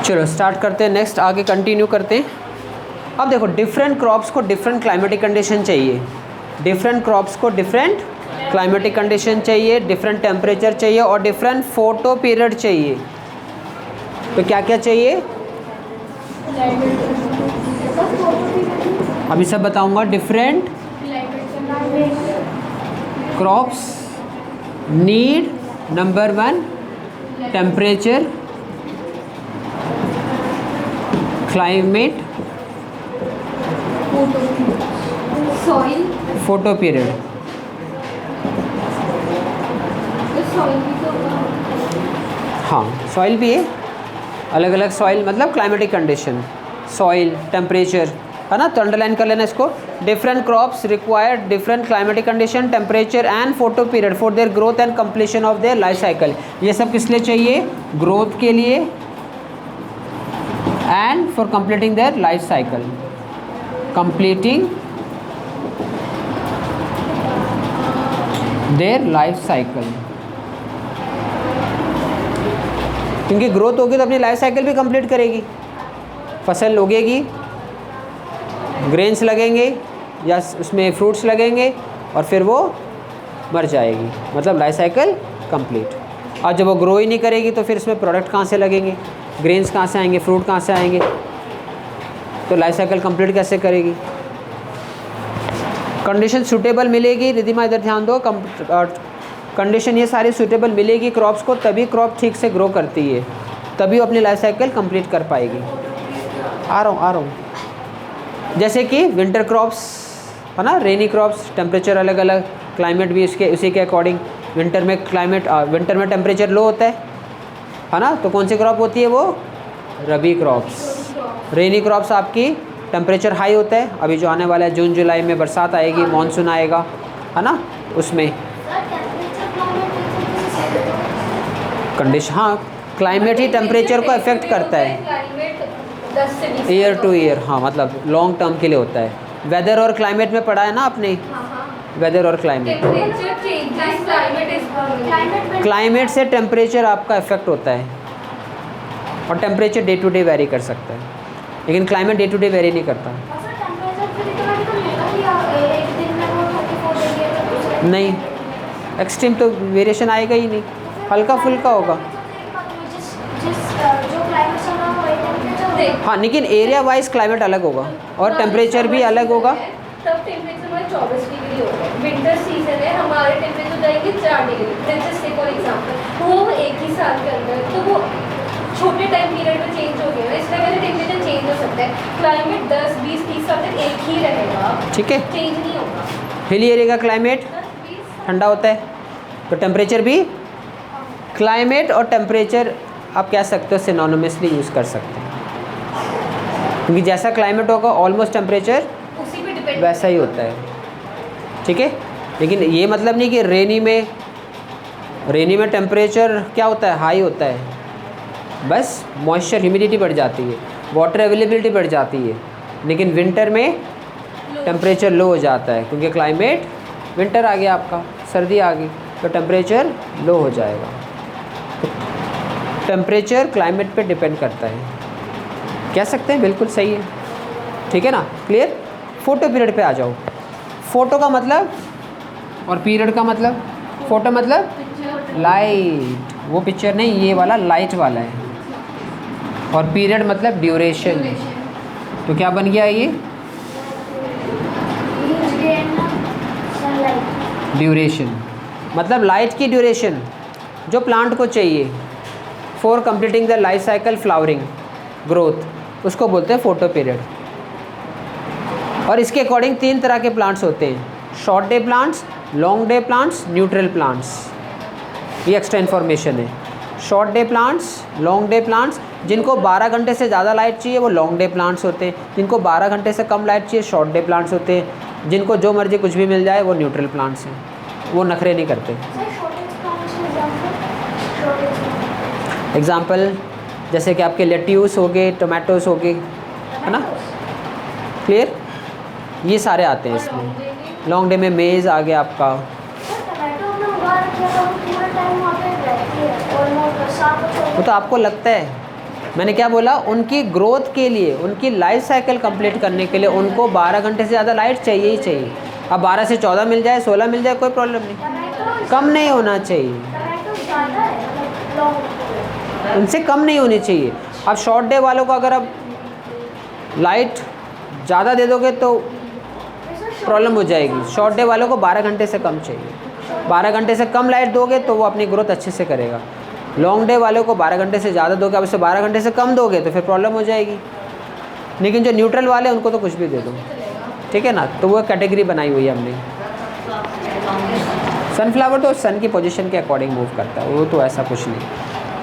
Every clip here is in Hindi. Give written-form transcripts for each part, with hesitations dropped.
चलो स्टार्ट करते हैं, नेक्स्ट आगे कंटिन्यू करते हैं। अब देखो, डिफरेंट क्रॉप्स को डिफरेंट क्लाइमेटिक कंडीशन चाहिए, डिफरेंट क्रॉप्स को डिफरेंट क्लाइमेटिक कंडीशन चाहिए, डिफरेंट टेम्परेचर चाहिए और डिफरेंट फोटो पीरियड चाहिए। तो क्या क्या चाहिए, अभी सब बताऊंगा। Different crops need number 1 temperature, climate, soil, photo period. हाँ, सॉइल भी है, अलग अलग सॉइल मतलब क्लाइमेटिक कंडीशन, सॉइल, टेम्परेचर, है ना। तो अंडरलाइन कर लेना इसको। Different crops require different climatic condition, temperature and photo period for their growth and completion of their life cycle. ये सब किस लिए चाहिए, ग्रोथ के लिए and for completing their life cycle, completing their life cycle. क्योंकि ग्रोथ होगी तो अपनी लाइफ साइकिल भी कंप्लीट करेगी, फसल उगेगी, ग्रेन्स लगेंगे या उसमें फ्रूट्स लगेंगे और फिर वो मर जाएगी, मतलब लाइफ साइकिल कंप्लीट। और जब वो ग्रो ही नहीं करेगी तो फिर उसमें प्रोडक्ट कहाँ से लगेंगे, ग्रेन्स कहाँ से आएंगे, फ्रूट कहाँ से आएंगे, तो लाइफ साइकिल कंप्लीट कैसे करेगी। कंडीशन सूटेबल मिलेगी, रिधिमा इधर ध्यान दो, कंडीशन ये सारी सूटेबल मिलेगी क्रॉप्स को, तभी क्रॉप ठीक से ग्रो करती है, तभी वो अपनी लाइफ साइकिल कंप्लीट कर पाएगी। आ रहा हूँ। जैसे कि विंटर क्रॉप्स, है ना, रेनी क्रॉप्स, टेम्परेचर अलग अलग, क्लाइमेट भी इसके उसी के अकॉर्डिंग। विंटर में टेम्परेचर लो होता है ना, तो कौन सी क्रॉप होती है वो, रबी क्रॉप्स। रेनी क्रॉप्स आपकी टेम्परेचर हाई होता है, अभी जो आने वाला है जून जुलाई में बरसात आएगी, मानसून आएगा, है ना, उसमें कंडीशन, हाँ क्लाइमेट ही टेम्परेचर को अफेक्ट करता है ईयर टू ईयर, हाँ मतलब लॉन्ग टर्म के लिए होता है। वेदर और क्लाइमेट में पढ़ा है ना आपने, वेदर और क्लाइमेट, क्लाइमेट से टेम्परेचर आपका इफेक्ट होता है और temperature day to day vary कर सकता है, लेकिन climate day to day vary नहीं करता। नहीं, एक्सट्रीम तो वेरिएशन आएगा ही नहीं, हल्का फुल्का होगा। हाँ, लेकिन एरिया वाइज क्लाइमेट अलग होगा और टेम्परेचर भी अलग होगा। तब टेम्परेचर हमारे 24 डिग्री होगा, विंटर सीजन है, हमारे टेम्परेचर जाएंगे 4 डिग्री, जस्ट फॉर एग्जांपल। वो एक ही साल के अंदर, तो वो छोटे टाइम पीरियड में चेंज हो गया, इसलिए वजह टेम्परेचर चेंज हो सकता है। क्लाइमेट 10, 20, 30 साल तक एक ही रहेगा, ठीक है, चेंज नहीं होगा। हिली एरिया का क्लाइमेट ठंडा होता है, तो टेम्परेचर भी, क्लाइमेट और टेम्परेचर आप कह सकते हो सिनोनिमसली यूज़ कर सकते हैं, क्योंकि जैसा क्लाइमेट होगा ऑलमोस्ट टेम्परेचर उसी पे डिपेंड वैसा ही होता है, ठीक है। लेकिन ये मतलब नहीं कि रेनी में टेम्परेचर क्या होता है, हाई होता है, बस मॉइस्चर ह्यूमिडिटी बढ़ जाती है, वाटर अवेलेबिलिटी बढ़ जाती है, लेकिन विंटर में टेम्परेचर लो हो जाता है, क्योंकि क्लाइमेट, विंटर आ गया आपका, सर्दी आ गई, तो टेम्परेचर लो हो जाएगा। टेम्परेचर क्लाइमेट पे डिपेंड करता है, कह सकते हैं, बिल्कुल सही है, ठीक है ना, क्लियर। फोटो पीरियड पे आ जाओ। फोटो का मतलब और पीरियड का मतलब, फोटो मतलब लाइट, वो पिक्चर नहीं, ये वाला लाइट वाला है, और पीरियड मतलब ड्यूरेशन। तो क्या बन गया ये, ड्यूरेशन, मतलब लाइट की ड्यूरेशन जो प्लांट को चाहिए for completing the life cycle, flowering, growth, उसको बोलते हैं फोटो पीरियड। और इसके अकॉर्डिंग 3 तरह के प्लांट्स होते हैं, short day plants, long day plants, neutral plants. ये एक्स्ट्रा इन्फॉर्मेशन है। Short day plants, long day plants, जिनको 12 घंटे से ज़्यादा लाइट चाहिए वो लॉन्ग डे प्लांट्स होते हैं, जिनको 12 घंटे से कम लाइट चाहिए शॉर्ट डे प्लांट्स होते हैं, जिनको जो मर्जी कुछ भी मिल जाए वो न्यूट्रल प्लांट्स हैं, वो नखरे नहीं करते। एग्जाम्पल जैसे कि आपके लेट्यूस हो गए, टोमेटोस हो गए, है ना, क्लियर, ये सारे आते हैं इसमें। लॉन्ग डे में मेज़ आ गया आपका, वो तो आपको लगता है मैंने क्या बोला, उनकी ग्रोथ के लिए, उनकी लाइफ साइकिल कंप्लीट करने के लिए उनको 12 घंटे से ज़्यादा लाइट चाहिए ही चाहिए। अब 12 से 14 मिल जाए, 16 मिल जाए, कोई प्रॉब्लम नहीं, कम नहीं होना चाहिए, उनसे कम नहीं होनी चाहिए। अब शॉर्ट डे वालों को अगर आप लाइट ज़्यादा दे दोगे तो प्रॉब्लम हो जाएगी। शॉर्ट डे वालों को 12 घंटे से कम चाहिए। 12 घंटे से कम लाइट दोगे तो वो अपनी ग्रोथ अच्छे से करेगा। लॉन्ग डे वालों को 12 घंटे से ज़्यादा दोगे, अब उससे 12 घंटे से कम दोगे तो फिर प्रॉब्लम हो जाएगी। लेकिन जो न्यूट्रल वाले उनको तो कुछ भी दे दो, ठीक है ना। तो वो कैटेगरी बनाई हुई है हमने। सनफ्लावर तो सन की पोजीशन के अकॉर्डिंग मूव करता है, वो तो ऐसा कुछ नहीं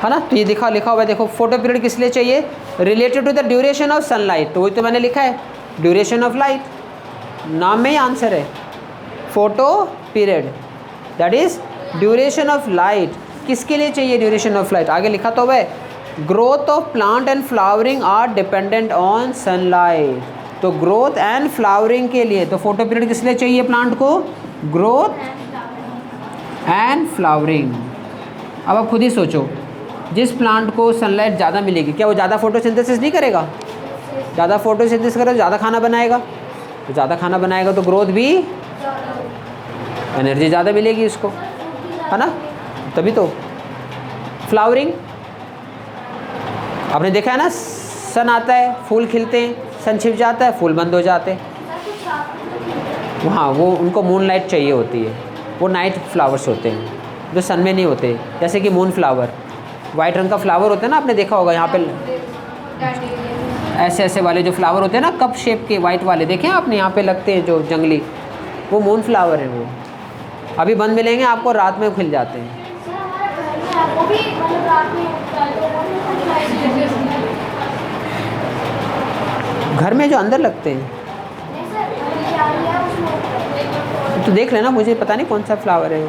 है ना। तो ये लिखा हुआ है, देखो फोटो पीरियड किस लिए चाहिए, related to the duration of sunlight. तो वही तो मैंने लिखा है, ड्यूरेशन ऑफ लाइट, नाम में ही आंसर है। Photo period that is duration of light. किसके लिए चाहिए ड्यूरेशन ऑफ लाइट, आगे लिखा तो है, growth of plant and flowering are dependent on sunlight. तो ग्रोथ एंड फ्लावरिंग के लिए तो फोटो पीरियड किस लिए चाहिए प्लांट को, ग्रोथ एंड फ्लावरिंग। अब आप खुद ही सोचो, जिस प्लांट को सनलाइट ज़्यादा मिलेगी, क्या वो ज़्यादा फोटोसिंथेसिस नहीं करेगा? ज़्यादा फोटोसिंथेसिस करेगा, ज़्यादा खाना बनाएगा, तो ज़्यादा खाना बनाएगा तो ग्रोथ भी, एनर्जी ज़्यादा मिलेगी उसको, है ना। तभी तो फ्लावरिंग आपने देखा है ना, सन आता है, फूल खिलते हैं, सन छिप जाता है, फूल बंद हो जाते हैं। वहाँ वो उनको मून लाइट चाहिए होती है, वो नाइट फ्लावर्स होते हैं जो सन में नहीं होते। जैसे कि मून फ्लावर, वाइट रंग का फ्लावर होता है ना, आपने देखा होगा यहाँ पे ऐसे ऐसे वाले जो फ्लावर होते हैं ना, कप शेप के वाइट वाले देखे हैं आपने, यहाँ पे लगते हैं जो जंगली, वो मून फ्लावर है। वो अभी बंद मिलेंगे आपको, रात में खिल जाते हैं। घर में जो अंदर लगते हैं तो देख लेना, मुझे पता नहीं कौन सा फ्लावर है।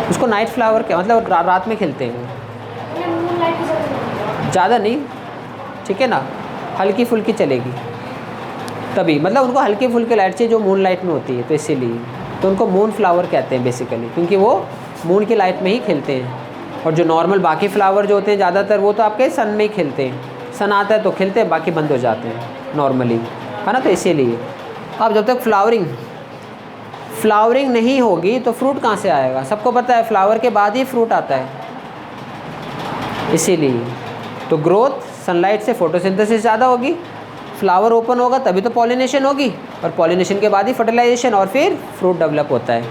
उसको नाइट फ्लावर क्या मतलब, रात में खिलते हैं, ज़्यादा नहीं, ठीक है ना, हल्की फुल्की चलेगी तभी, मतलब उनको हल्की फुल्की लाइट चाहिए जो मून लाइट में होती है, तो इसीलिए तो उनको मून फ्लावर कहते हैं बेसिकली, क्योंकि वो मून की लाइट में ही खिलते हैं। और जो नॉर्मल बाकी फ्लावर जो होते हैं ज़्यादातर वो तो आपके सन में ही खिलते हैं, सन आता है तो खिलते हैं, बाकी बंद हो जाते हैं नॉर्मली, है ना। तो इसीलिए अब जब तक फ्लावरिंग नहीं होगी तो फ्रूट कहाँ से आएगा, सबको पता है फ्लावर के बाद ही फ्रूट आता है। इसीलिए तो ग्रोथ सनलाइट से फोटोसिंथेसिस ज़्यादा होगी, फ्लावर ओपन होगा तभी तो पॉलिनेशन होगी, और पॉलिनेशन के बाद ही फर्टिलाइजेशन और फिर फ्रूट डेवलप होता है।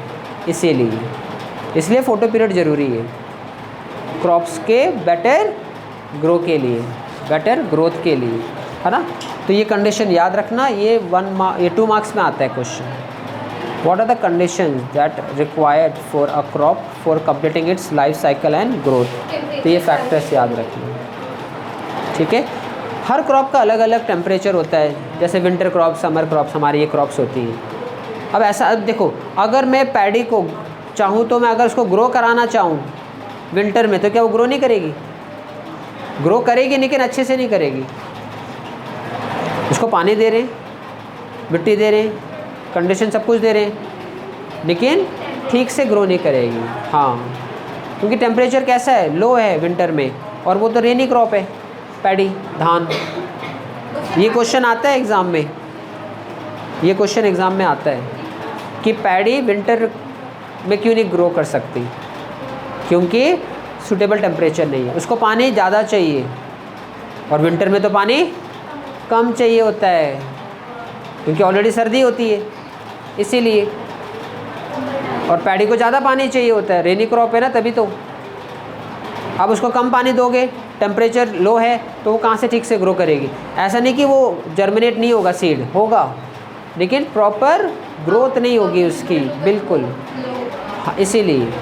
इसलिए फ़ोटो पीरियड ज़रूरी है क्रॉप्स के बेटर ग्रो के लिए, बेटर ग्रोथ के लिए, है ना। तो ये कंडीशन याद रखना, ये 2 मार्क्स में आता है question. What are the conditions that required for a crop for completing its life cycle and growth. तो ये फैक्टर्स याद रखना, ठीक है। हर क्रॉप का अलग अलग टेम्परेचर होता है, जैसे विंटर क्रॉप, समर क्रॉप्स, हमारी ये क्रॉप्स होती हैं। अब ऐसा, अब देखो, अगर मैं पैडी को चाहूँ तो मैं अगर उसको ग्रो कराना चाहूँ विंटर में, तो क्या वो ग्रो नहीं करेगी? ग्रो करेगी, लेकिन अच्छे से नहीं करेगी। उसको पानी दे रहे हैं, मिट्टी दे रहे हैं, कंडीशन सब कुछ दे रहे हैं, लेकिन ठीक से ग्रो नहीं करेगी। हाँ, क्योंकि टेम्परेचर कैसा है, लो है विंटर में, और वो तो रेनी क्रॉप है, पैडी, धान। ये क्वेश्चन आता है एग्ज़ाम में, ये क्वेश्चन एग्ज़ाम में आता है कि पैडी विंटर में क्यों नहीं ग्रो कर सकती, क्योंकि सूटेबल टेम्परेचर नहीं है, उसको पानी ज़्यादा चाहिए, और विंटर में तो पानी कम चाहिए होता है, क्योंकि ऑलरेडी सर्दी होती है इसीलिए। और पैडी को ज़्यादा पानी चाहिए होता है, रेनी क्रॉप है ना, तभी तो। अब उसको कम पानी दोगे, टेम्परेचर लो है, तो वो कहाँ से ठीक से ग्रो करेगी? ऐसा नहीं कि वो जर्मिनेट नहीं होगा, सीड होगा, लेकिन प्रॉपर ग्रोथ नहीं होगी उसकी, बिल्कुल। हाँ, इसीलिए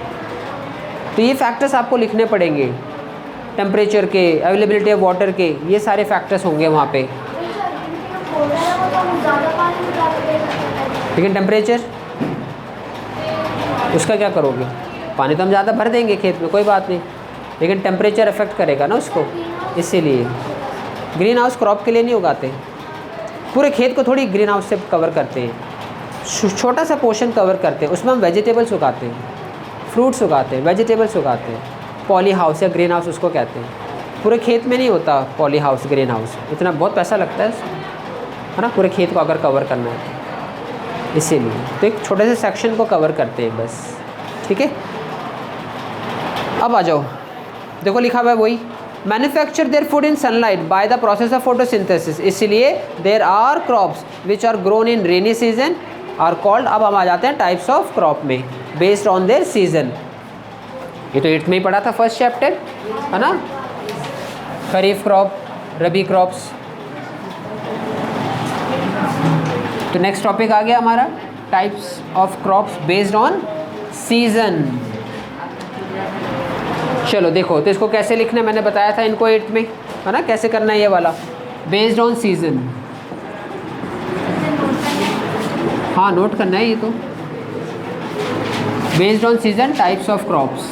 तो ये फैक्टर्स आपको लिखने पड़ेंगे, टेम्परेचर के, अवेलेबिलिटी ऑफ वाटर के, ये सारे फैक्टर्स होंगे वहाँ पे। लेकिन टेम्परेचर, उसका क्या करोगे? पानी तो हम ज़्यादा भर देंगे खेत में, कोई बात नहीं, लेकिन टेम्परेचर अफेक्ट करेगा ना उसको। इसीलिए ग्रीन हाउस क्रॉप के लिए नहीं उगाते, पूरे खेत को थोड़ी ग्रीन हाउस से कवर करते हैं, छोटा सा पोर्शन कवर करते हैं, उसमें हम वेजिटेबल्स उगाते हैं, फ्रूट्स उगाते हैं, वेजिटेबल्स उगाते हैं, पॉली हाउस या ग्रीन हाउस उसको कहते हैं। पूरे खेत में नहीं होता पॉली हाउस ग्रीन हाउस, इतना बहुत पैसा लगता है इसमें, है ना, पूरे खेत को अगर कवर करना है इसीलिए, तो एक छोटे से सेक्शन को कवर करते हैं बस, ठीक है। अब आ जाओ, देखो लिखा हुआ है वही, manufacture their food in sunlight by the process of photosynthesis, इसलिए there are crops which are grown in rainy season are called. अब हम आ जाते हैं टाइप्स ऑफ क्रॉप में बेस्ड ऑन देयर सीजन। ये तो 8th में ही पढ़ा था फर्स्ट चैप्टर, है ना, खरीफ क्रॉप, रबी क्रॉप्स। तो नेक्स्ट टॉपिक आ गया हमारा types of crops based on season. चलो देखो, तो इसको कैसे लिखना है मैंने बताया था इनको 8th में, है ना, कैसे करना है ये वाला बेस्ड ऑन सीजन। हाँ नोट करना है ये तो, based on season types of crops.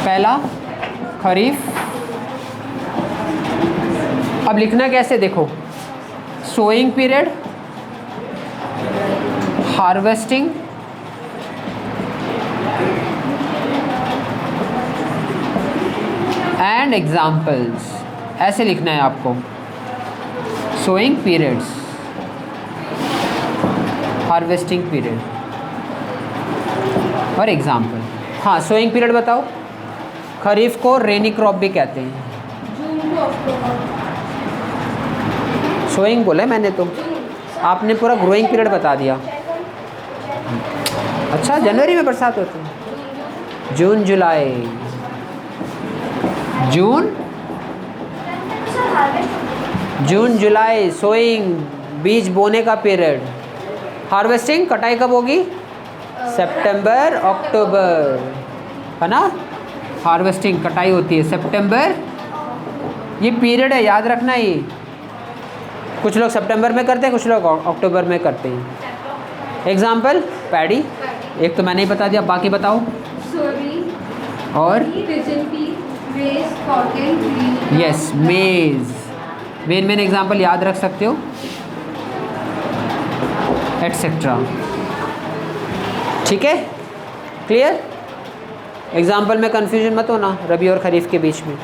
पहला खरीफ। अब लिखना कैसे देखो, sowing period, harvesting, and examples, ऐसे लिखना है आपको। सोइंग पीरियड्स, हार्वेस्टिंग पीरियड और एग्जाम्पल। हाँ सोइंग पीरियड बताओ। खरीफ को रेनी क्रॉप भी कहते हैं। सोइंग बोला है मैंने तो, आपने पूरा ग्रोइंग पीरियड बता दिया। अच्छा जनवरी में बरसात होती है, जून जुलाई, जून जुलाई सोइंग, बीज बोने का पीरियड। हार्वेस्टिंग कटाई कब होगी, सितंबर अक्टूबर, है ना, हार्वेस्टिंग कटाई होती है सितंबर, ये पीरियड है याद रखना। ये कुछ लोग सितंबर में करते हैं, कुछ लोग अक्टूबर में करते हैं। एग्जाम्पल पैडी, एक तो मैंने ही बता दिया, बाकी बताओ। और यस मेज, मेन एग्जाम्पल याद रख सकते हो, एटसेट्रा, ठीक है, क्लियर। एग्जाम्पल में कंफ्यूजन मत होना रबी और खरीफ के बीच में,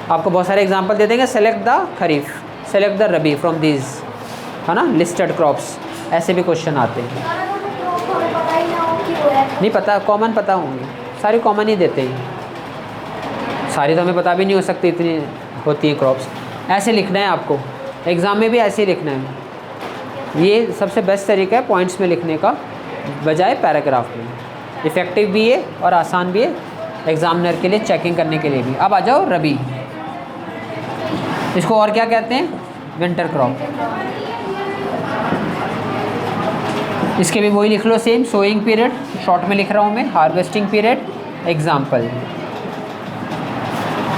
आपको बहुत सारे एग्जाम्पल दे देंगे। Select the kharif, select the rabi from these, है ना, लिस्टेड क्रॉप्स, ऐसे भी क्वेश्चन आते हैं। नहीं पता, कॉमन पता होंगे, सारी कॉमन ही देते हैं, सारी तो हमें पता भी नहीं हो सकती, इतनी होती हैं क्रॉप्स। ऐसे लिखना है आपको, एग्ज़ाम में भी ऐसे ही लिखना है। ये सबसे बेस्ट तरीका है पॉइंट्स में लिखने का बजाय पैराग्राफ में, इफ़ेक्टिव भी है और आसान भी है एग्जामिनर के लिए, चेकिंग करने के लिए भी। अब आ जाओ रबी, इसको और क्या कहते हैं, विंटर क्रॉप। इसके भी वही लिख लो सेम, सोइंग पीरियड शॉर्ट में लिख रहा हूँ मैं, harvesting period, example.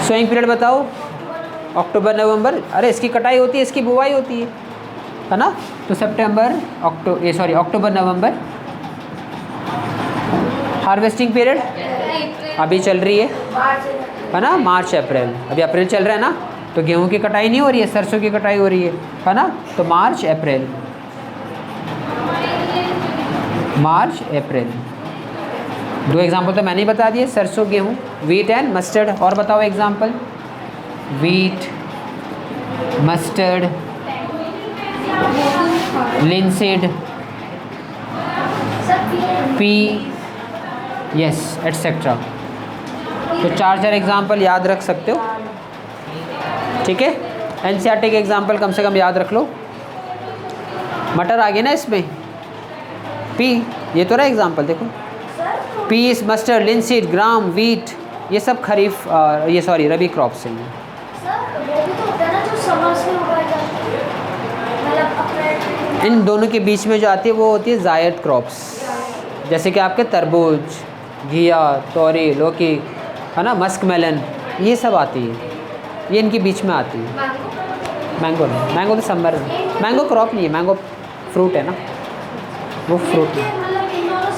Sowing period बताओ, अक्टूबर नवंबर, अरे इसकी कटाई होती है, इसकी बुवाई होती है ना, तो सितंबर अक्टूबर नवंबर। हार्वेस्टिंग पीरियड अभी चल रही है ना, मार्च अप्रैल, अभी अप्रैल चल रहा है ना, तो गेहूं की कटाई नहीं हो रही है, सरसों की कटाई हो रही है ना, तो मार्च अप्रैल, मार्च अप्रैल। दो एग्जाम्पल तो मैंने ही बता दिए, सरसों गेहूँ, वीट एंड मस्टर्ड। और बताओ example, wheat, mustard, linseed, P, yes etcetera. तो चार एग्जाम्पल याद रख सकते हो, ठीक है। एनसीईआरटी के एग्जाम्पल कम से कम याद रख लो। मटर आ गया ना इसमें, पी, ये तो रहा एग्जाम्पल, देखो पीस, मस्टर्ड, लिनसीड, ग्राम, वीट, ये सब खरीफ रबी क्रॉप्स हैं। इन दोनों के बीच में जो आती है वो होती है जायद क्रॉप्स, जैसे कि आपके तरबूज, घिया, तोरी, लौकी, है ना, मस्क मेलन, ये सब आती है, ये इनके बीच में आती है। मैंगो नहीं, मैंगो तो समर में, मैंगो क्रॉप नहीं है, मैंगो फ्रूट है ना, वो फ्रूट है,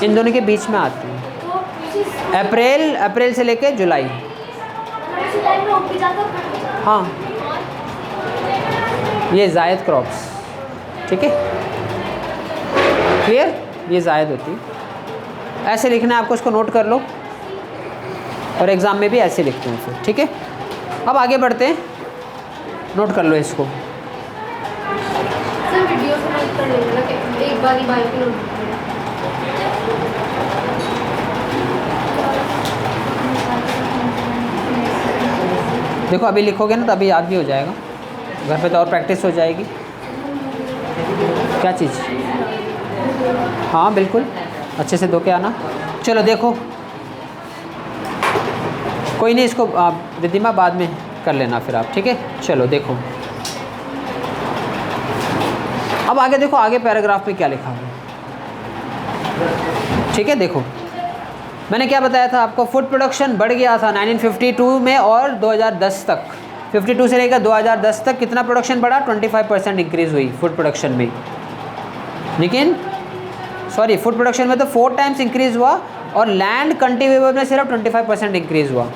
इन दोनों के बीच में आती है। अप्रैल से लेके जुलाई, हाँ ये जायद क्रॉप्स, ठीक है, क्लियर, ये जायद होती है। ऐसे लिखना है आपको, इसको नोट कर लो और एग्ज़ाम में भी ऐसे लिखते हैं फिर, ठीक है। अब आगे बढ़ते हैं, नोट कर लो इसको। सर वीडियो से नोट कर लेंगे ना कि एक बार ही बायो की नोट। देखो अभी लिखोगे ना तो अभी याद भी हो जाएगा, घर पे तो और प्रैक्टिस हो जाएगी। क्या चीज़? हाँ बिल्कुल, अच्छे से धो के आना। चलो देखो, कोई नहीं, इसको रिद्धिमा बाद में कर लेना फिर आप, ठीक है। चलो देखो अब आगे देखो, आगे पैराग्राफ में क्या लिखा है, ठीक है। देखो मैंने क्या बताया था आपको, फूड प्रोडक्शन बढ़ गया था 1952 में और 2010 तक, 52 से लेकर 2010 तक कितना प्रोडक्शन बढ़ा, 25% इंक्रीज़ हुई फूड प्रोडक्शन में। लेकिन सॉरी, फूड प्रोडक्शन में तो 4 टाइम्स इंक्रीज़ हुआ और लैंड कल्टीवेबल में सिर्फ 25% इंक्रीज़ हुआ।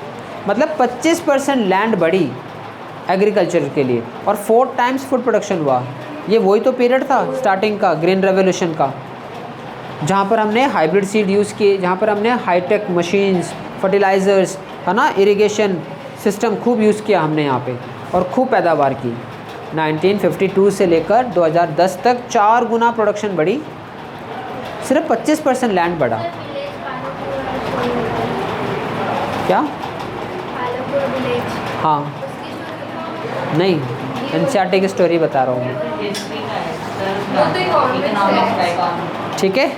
मतलब 25% लैंड बढ़ी एग्रीकल्चर के लिए और 4 टाइम्स फूड प्रोडक्शन हुआ। ये वही तो पीरियड था स्टार्टिंग का, ग्रीन रेवोल्यूशन का, जहाँ पर हमने हाइब्रिड सीड यूज़ किए, जहाँ पर हमने हाईटेक मशीन्स, फर्टिलाइज़र्स, है ना, इरिगेशन सिस्टम खूब यूज़ किया हमने यहाँ पे और खूब पैदावार की। 1952 से लेकर 2010 तक 4 गुना प्रोडक्शन बढ़ी, सिर्फ 25% लैंड बढ़ा। क्या? हाँ नहीं, एनसीईआरटी की स्टोरी बता रहा हूँ मैं, ठीक है।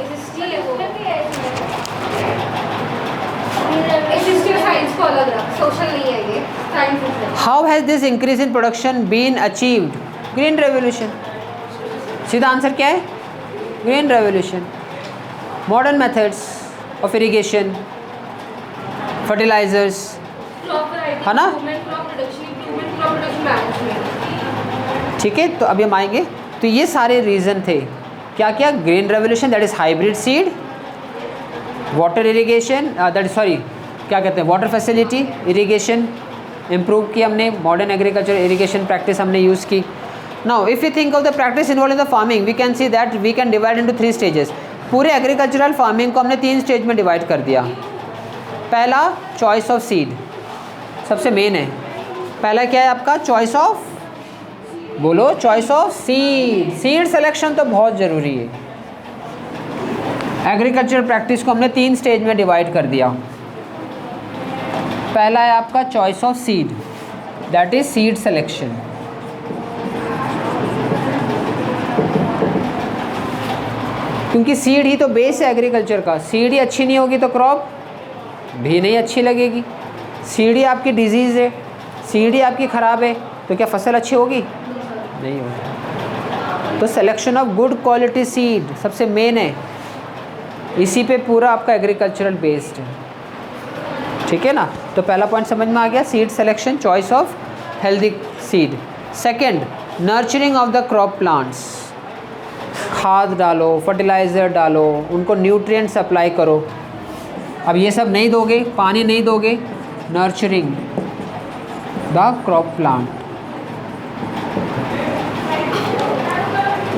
How has this increase in production been achieved? Green revolution. सीधा आंसर क्या है? Green revolution. Modern methods of irrigation, fertilisers, है ना, ठीक है। तो अभी हम आएंगे, तो ये सारे रीज़न थे। क्या क्या? Green revolution, that is hybrid seed, water irrigation, that sorry क्या कहते हैं, वाटर फैसिलिटी, इरिगेशन इम्प्रूव की हमने, मॉडर्न एग्रीकल्चर इरिगेशन प्रैक्टिस हमने यूज़ की। Now if you think of the practice involve in the farming, we can see that we can divide into 3 stages. पूरे एग्रीकल्चरल फार्मिंग को हमने 3 स्टेज में डिवाइड कर दिया। पहला चॉइस ऑफ सीड, सबसे मेन है। पहला क्या है आपका? चॉइस ऑफ, बोलो, choice of seed. Seed selection तो बहुत ज़रूरी है। एग्रीकल्चर प्रैक्टिस को हमने 3 स्टेज में डिवाइड कर दिया। पहला है आपका choice of seed, that is seed selection. क्योंकि सीड ही तो बेस है एग्रीकल्चर का। सीड ही अच्छी नहीं होगी तो क्रॉप भी नहीं अच्छी लगेगी। सीड ही आपकी डिजीज़ है, सीड ही आपकी ख़राब है, तो क्या फसल अच्छी होगी? नहीं होगी। तो selection of good quality seed सबसे मेन है, इसी पे पूरा आपका एग्रीकल्चरल बेस्ड है, ठीक है ना। तो पहला पॉइंट समझ में आ गया, seed selection, choice of healthy seed. Second, nurturing of the crop plants. खाद डालो, फर्टिलाइज़र डालो, उनको न्यूट्रिएंट सप्लाई करो। अब ये सब नहीं दोगे, पानी नहीं दोगे, नर्चरिंग द क्रॉप प्लांट,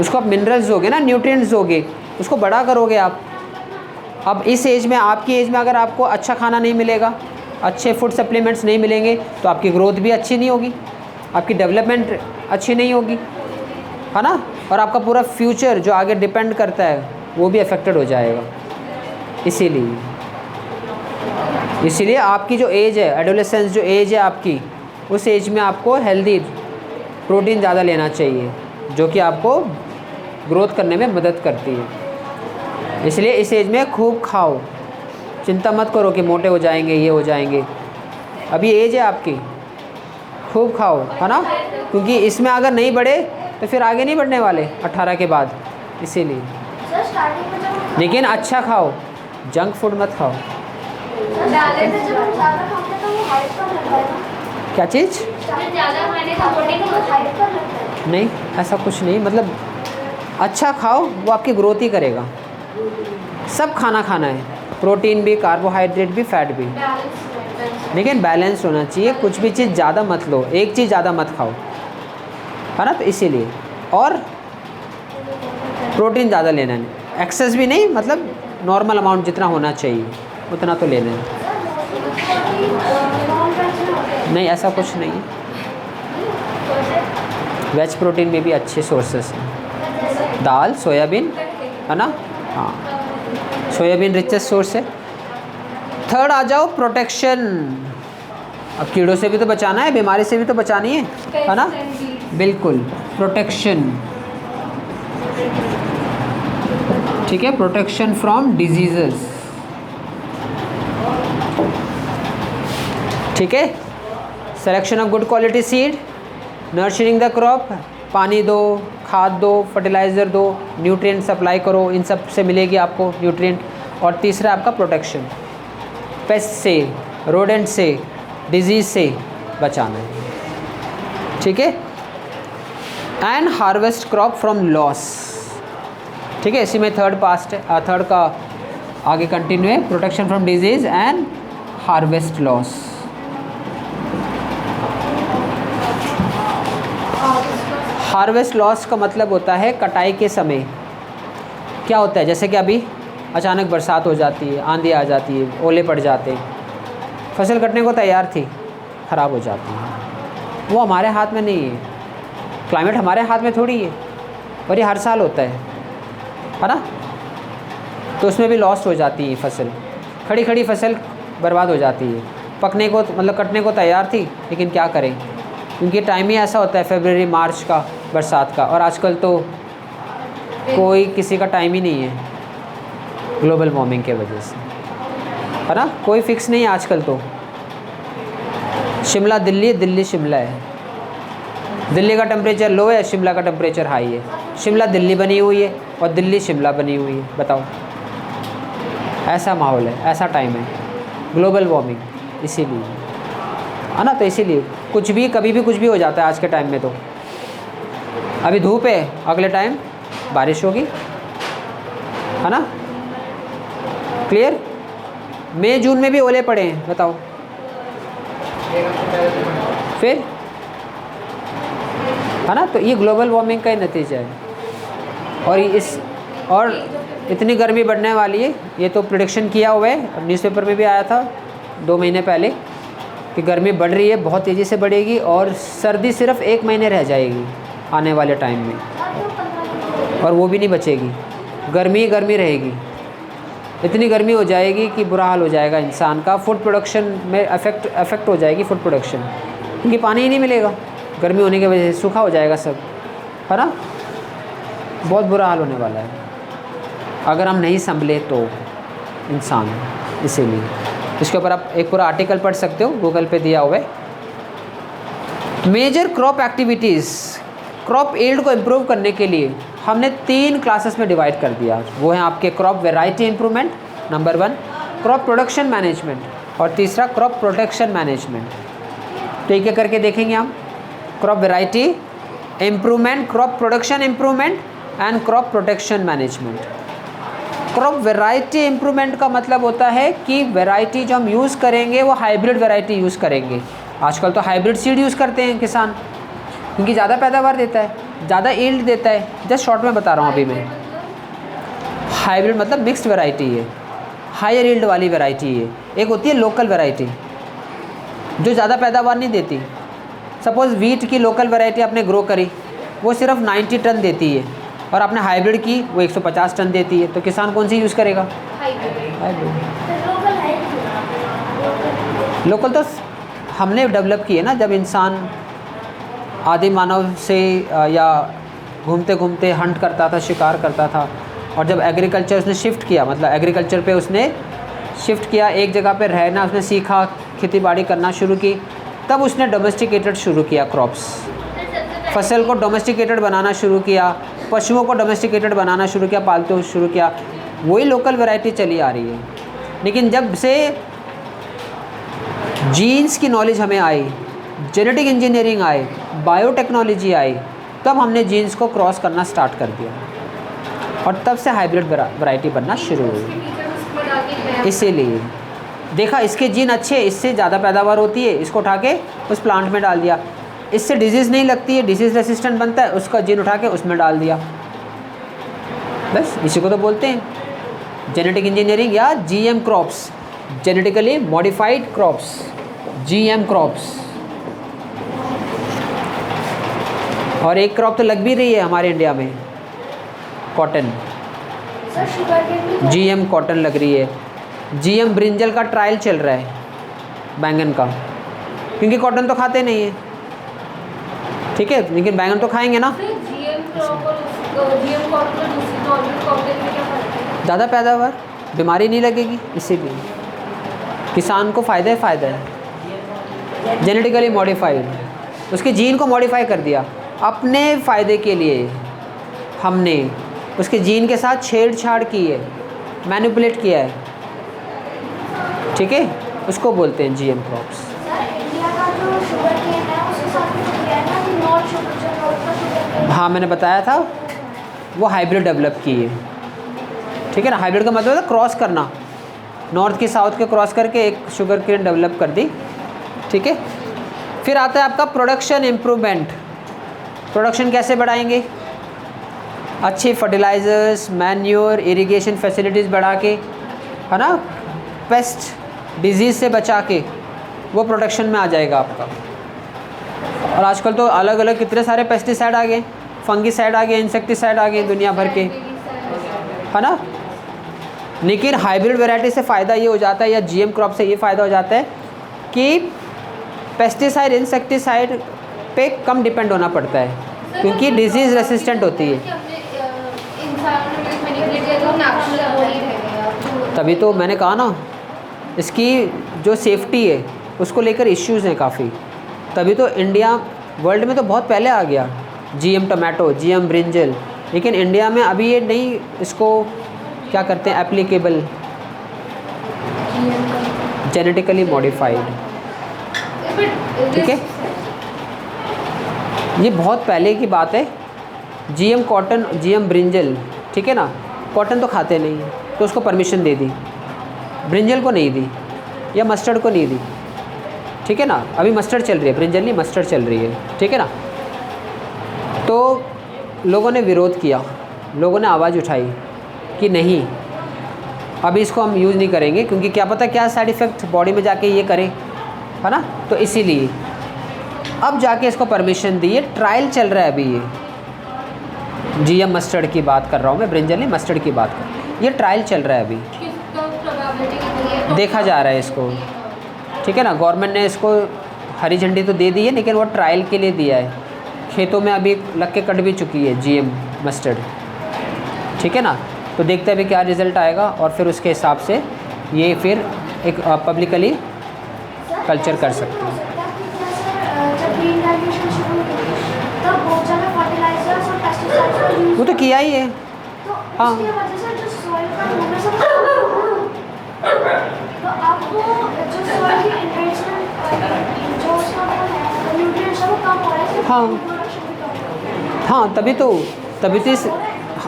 उसको आप मिनरल्स दोगे ना, न्यूट्रिएंट्स दोगे, उसको बड़ा करोगे आप। अब इस एज में, आपकी एज में अगर आपको अच्छा खाना नहीं मिलेगा, अच्छे फूड सप्लीमेंट्स नहीं मिलेंगे, तो आपकी ग्रोथ भी अच्छी नहीं होगी, आपकी डेवलपमेंट अच्छी नहीं होगी, है ना। और आपका पूरा फ्यूचर जो आगे डिपेंड करता है वो भी अफेक्टेड हो जाएगा। इसीलिए आपकी जो एज है, एडोलेसेंस जो एज है आपकी, उस एज में आपको हेल्दी प्रोटीन ज़्यादा लेना चाहिए, जो कि आपको ग्रोथ करने में मदद करती है। इसलिए इस एज में खूब खाओ, चिंता मत करो कि मोटे हो जाएंगे, ये हो जाएंगे। अभी एज है आपकी, खूब खाओ, है ना, क्योंकि इसमें अगर नहीं बढ़े तो फिर आगे नहीं बढ़ने वाले 18 के बाद। इसीलिए लेकिन अच्छा खाओ, जंक फूड मत खाओ। क्या चीज़? नहीं, ऐसा कुछ नहीं, मतलब अच्छा खाओ, वो आपकी ग्रोथ ही करेगा। सब खाना खाना है, प्रोटीन भी, कार्बोहाइड्रेट भी, फैट भी, लेकिन बैलेंस होना चाहिए। कुछ भी चीज़ ज़्यादा मत लो, एक चीज़ ज़्यादा मत खाओ, है ना। तो इसीलिए, और प्रोटीन ज़्यादा लेना नहीं, एक्सेस भी नहीं, मतलब नॉर्मल अमाउंट जितना होना चाहिए उतना तो ले लें। नहीं ऐसा कुछ नहीं है, वेज प्रोटीन में भी अच्छे सोर्सेस हैं, दाल सोयाबीन है ना, हाँ सोयाबीन रिचेस्ट सोर्स है। थर्ड आ जाओ प्रोटेक्शन, अब कीड़ों से भी तो बचाना है, बीमारी से भी तो बचानी है ना, बिल्कुल प्रोटेक्शन, ठीक है, प्रोटेक्शन फ्रॉम डिजीजेस, ठीक है। Selection of good quality seed, nurturing the crop, पानी दो, खाद दो, फर्टिलाइज़र दो, न्यूट्रिएंट सप्लाई करो, इन सब से मिलेगी आपको न्यूट्रिएंट। और तीसरा आपका प्रोटेक्शन, पेस्ट से, रोडेंट से, डिजीज़ से बचाना है, ठीक है। And harvest crop from loss, ठीक है, इसी में थर्ड पास्ट है, थर्ड का आगे कंटिन्यू है, protection from disease and harvest loss. Harvest loss का मतलब होता है कटाई के समय क्या होता है, जैसे कि अभी अचानक बरसात हो जाती है, आंधी आ जाती है, ओले पड़ जाते हैं, फसल कटने को तैयार थी, ख़राब हो जाती है। वो हमारे हाथ में नहीं है, क्लाइमेट हमारे हाथ में थोड़ी है, और ये हर साल होता है ना, तो उसमें भी लॉस्ट हो जाती है फसल, खड़ी खड़ी फसल बर्बाद हो जाती है, पकने को मतलब कटने को तैयार थी, लेकिन क्या करें, क्योंकि टाइम ही ऐसा होता है फरवरी मार्च का बरसात का, और आजकल तो कोई किसी का टाइम ही नहीं है ग्लोबल वार्मिंग के वजह से, है ना, कोई फिक्स नहीं है आजकल तो। शिमला दिल्ली, दिल्ली शिमला है, दिल्ली का टेम्परेचर लो है, शिमला का टेम्परेचर हाई है, शिमला दिल्ली बनी हुई है और दिल्ली शिमला बनी हुई है, बताओ, ऐसा माहौल है, ऐसा टाइम है, ग्लोबल वार्मिंग, इसीलिए, है ना, तो इसीलिए कुछ भी कभी भी कुछ भी हो जाता है आज के टाइम में। तो अभी धूप है, अगले टाइम बारिश होगी, है ना, क्लियर। मई जून में भी ओले पड़े हैं, बताओ, फिर, है ना, तो ये ग्लोबल वार्मिंग का ही नतीजा है। और इतनी गर्मी बढ़ने वाली है, ये तो प्रेडिक्शन किया हुआ है, न्यूज़पेपर में भी आया था 2 महीने पहले कि गर्मी बढ़ रही है, बहुत तेज़ी से बढ़ेगी, और सर्दी सिर्फ 1 महीने रह जाएगी आने वाले टाइम में, और वो भी नहीं बचेगी, गर्मी ही गर्मी रहेगी, इतनी गर्मी हो जाएगी कि बुरा हाल हो जाएगा इंसान का, फूड प्रोडक्शन में अफेक्ट हो जाएगी फूड प्रोडक्शन, क्योंकि पानी ही नहीं मिलेगा, गर्मी होने की वजह से सूखा हो जाएगा सब, है ना, बहुत बुरा हाल होने वाला है अगर हम नहीं संभले तो इंसान। इसीलिए इसके ऊपर आप एक पूरा आर्टिकल पढ़ सकते हो, गूगल पे दिया हुआ है। Major crop activities, crop yield को इम्प्रूव करने के लिए हमने 3 क्लासेस में डिवाइड कर दिया, वो हैं आपके crop variety improvement number 1, crop production management, और तीसरा क्रॉप प्रोटेक्शन मैनेजमेंट। तो एक एक करके देखेंगे हम, crop variety improvement, crop production improvement and crop protection management. Crop variety improvement का मतलब होता है कि वैरायटी जो हम यूज़ करेंगे वो हाइब्रिड वैरायटी यूज़ करेंगे। आजकल तो हाइब्रिड सीड यूज़ करते हैं किसान, क्योंकि ज़्यादा पैदावार देता है, ज़्यादा यील्ड देता है। जस्ट शॉर्ट में बता रहा हूँ अभी मैं, हाइब्रिड मतलब मिक्स्ड वैरायटी है, हायर यील्ड वाली वैरायटी है। एक होती है लोकल वैरायटी जो ज़्यादा पैदावार नहीं देती। सपोज़ वीट की लोकल वैरायटी आपने ग्रो करी, वो सिर्फ 90 टन देती है, और आपने हाइब्रिड की वो 150 टन देती है, तो किसान कौन सी यूज़ करेगा? हाइब्रिड। लोकल तो हमने डेवलप की है ना, जब इंसान आदि मानव से या घूमते घूमते हंट करता था, शिकार करता था, और जब एग्रीकल्चर उसने शिफ्ट किया, मतलब एग्रीकल्चर पे उसने शिफ्ट किया, एक जगह पे रहना उसने सीखा, खेती बाड़ी करना शुरू की, तब उसने डोमेस्टिकेटेड शुरू किया क्रॉप्स, फसल को डोमेस्टिकेटेड बनाना शुरू किया, पशुओं को डोमेस्टिकेटेड बनाना शुरू किया, पालतू शुरू किया, वही लोकल वैरायटी चली आ रही है। लेकिन जब से जीन्स की नॉलेज हमें आई, जेनेटिक इंजीनियरिंग आई, बायोटेक्नोलॉजी आई, तब हमने जीन्स को क्रॉस करना स्टार्ट कर दिया, और तब से हाइब्रिड वैरायटी बनना शुरू हुई। इसीलिए देखा इसके जीन अच्छे, इससे ज़्यादा पैदावार होती है, इसको उठा के उस प्लांट में डाल दिया, इससे डिजीज़ नहीं लगती है, डिजीज़ रेसिस्टेंट बनता है, उसका जीन उठा के उसमें डाल दिया, बस इसी को तो बोलते हैं जेनेटिक इंजीनियरिंग या GM crops, genetically modified crops, GM crops. और एक क्रॉप तो लग भी रही है हमारे इंडिया में, कॉटन, सर शुगर केन भी जीएम कॉटन लग रही है। जीएम ब्रिंजल का ट्रायल चल रहा है, बैंगन का, क्योंकि कॉटन तो खाते नहीं है, ठीक है, लेकिन बैंगन तो खाएंगे ना। जीएम क्रॉप और जीएम कॉटन और दूसरी नॉर्मल कॉटन में क्या फर्क है? ज़्यादा पैदावार, बीमारी नहीं लगेगी, इसीलिए किसान को फ़ायदा ही फ़ायदा है। जेनेटिकली मॉडिफाइड, उसके जीन को मॉडिफाई कर दिया अपने फ़ायदे के लिए, हमने उसके जीन के साथ छेड़छाड़ की है, मैनिपुलेट किया है, ठीक है, उसको बोलते हैं जीएम क्रॉप्स। सर इंडिया का जो शुगर केन है उसके साथ में जो किया है ना कि नॉट शुगर जो नॉर्थ का शुगर केन हाँ मैंने बताया था, वो हाइब्रिड डेवलप की है, ठीक है ना। हाइब्रिड का मतलब है क्रॉस करना, नॉर्थ की साउथ के क्रॉस करके एक शुगर केन डेवलप कर दी, ठीक है। फिर आता है आपका प्रोडक्शन इम्प्रूवमेंट। प्रोडक्शन कैसे बढ़ाएंगे? अच्छे फर्टिलाइज़र्स, मैन्योर, इरिगेशन फैसिलिटीज़ बढ़ा के, है ना, पेस्ट डिजीज़ से बचा के वो प्रोडक्शन में आ जाएगा आपका। और आजकल तो अलग अलग कितने सारे पेस्टिसाइड आ गए, फंगिसाइड आ गए, इंसेक्टिसाइड आ गए दुनिया भर के, है ना। लेकिन हाइब्रिड वैरायटी से फ़ायदा ये हो जाता है, या जीएम क्रॉप से ये फ़ायदा हो जाता है कि पेस्टिसाइड, इंसेक्टिसाइड पे कम डिपेंड होना पड़ता है, क्योंकि डिजीज़ रेसिस्टेंट होती है। तभी तो मैंने कहा ना, इसकी जो सेफ्टी है उसको लेकर इश्यूज़ हैं काफ़ी, तभी तो इंडिया वर्ल्ड में तो बहुत पहले आ गया जीएम टमाटो, जीएम ब्रिंजल, लेकिन इंडिया में अभी ये नहीं, इसको क्या करते हैं, एप्लीकेबल, जेनेटिकली मॉडिफाइड, ठीक है। ये बहुत पहले की बात है। जीएम कॉटन, जीएम ब्रिंजल, ठीक है ना, कॉटन तो खाते नहीं है तो उसको परमिशन दे दी, ब्रिंजल को नहीं दी, या मस्टर्ड को नहीं दी, ठीक है ना। अभी मस्टर्ड चल रही है, ब्रिंजल नहीं, मस्टर्ड चल रही है, ठीक है ना। तो लोगों ने विरोध किया, लोगों ने आवाज़ उठाई कि नहीं, अभी इसको हम यूज़ नहीं करेंगे, क्योंकि क्या पता क्या साइड इफ़ेक्ट बॉडी में जाके ये करे, है ना। तो इसीलिए अब जाके इसको परमिशन दी है, ट्रायल चल रहा है अभी। ये जीएम मस्टर्ड की बात कर रहा हूँ मैं, ब्रिंजल नहीं, मस्टर्ड की बात कर, ये ट्रायल चल रहा है अभी, देखा जा रहा है इसको, ठीक है ना। गवर्नमेंट ने इसको हरी झंडी तो दे दी है, लेकिन वो ट्रायल के लिए दिया है। खेतों में अभी लग के कट भी चुकी है जीएम मस्टर्ड, ठीक है ना। तो देखते हैं अभी क्या रिज़ल्ट आएगा, और फिर उसके हिसाब से ये फिर एक पब्लिकली कल्चर कर सकते हैं। वो तो किया ही है, हाँ। हाँ हाँ, तभी तो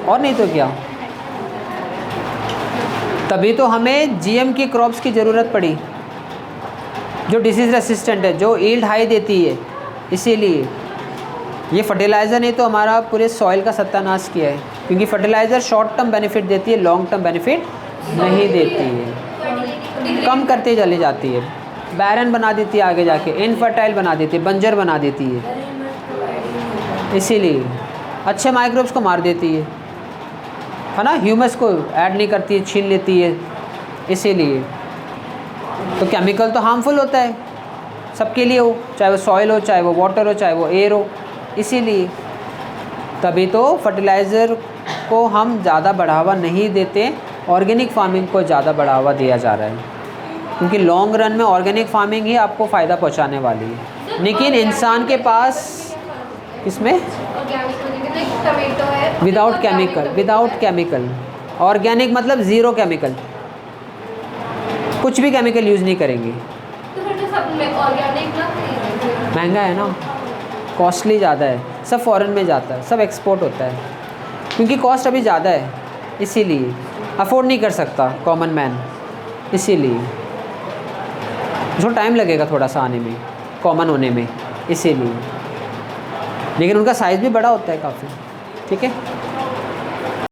और नहीं तो क्या, तभी तो हमें जीएम की क्रॉप्स की ज़रूरत पड़ी, जो डिसीज़ रेसिस्टेंट है, जो यील्ड हाई देती है। इसीलिए ये फर्टिलाइज़र नहीं तो हमारा पूरे सॉइल का सत्यानाश किया है, क्योंकि फर्टिलाइज़र शॉर्ट टर्म बेनिफिट देती है, लॉन्ग टर्म बेनिफिट नहीं देती है, कम करते चली जाती है, बैरन बना देती है, आगे जाके इनफर्टाइल बना देती है, बंजर बना देती है। इसीलिए अच्छे माइक्रोब्स को मार देती है ना, ह्यूमस को ऐड नहीं करती है, छीन लेती है। इसीलिए तो केमिकल तो हार्मफुल होता है सबके लिए हो, चाहे वो सॉइल हो, चाहे वो वाटर हो, चाहे वो एयर हो। इसीलिए तभी तो फर्टिलाइज़र को हम ज़्यादा बढ़ावा नहीं देते, ऑर्गेनिक फार्मिंग को ज़्यादा बढ़ावा दिया जा रहा है, क्योंकि लॉन्ग रन में ऑर्गेनिक फार्मिंग ही आपको फ़ायदा पहुंचाने वाली है। लेकिन इंसान के पास इसमें विदाउट केमिकल, ऑर्गेनिक मतलब ज़ीरो केमिकल, कुछ भी केमिकल यूज़ नहीं करेंगे। तो फिर तो सब ऑर्गेनिक ना खरीदेंगे। महंगा है ना, कॉस्टली ज़्यादा है, सब फॉरेन में जाता है, सब एक्सपोर्ट होता है, क्योंकि कॉस्ट अभी ज़्यादा है, इसीलिए अफोर्ड नहीं कर सकता कॉमन मैन। इसीलिए जो टाइम लगेगा थोड़ा सा आने में, कॉमन होने में, इसीलिए। लेकिन उनका साइज़ भी बड़ा होता है काफ़ी, ठीक है।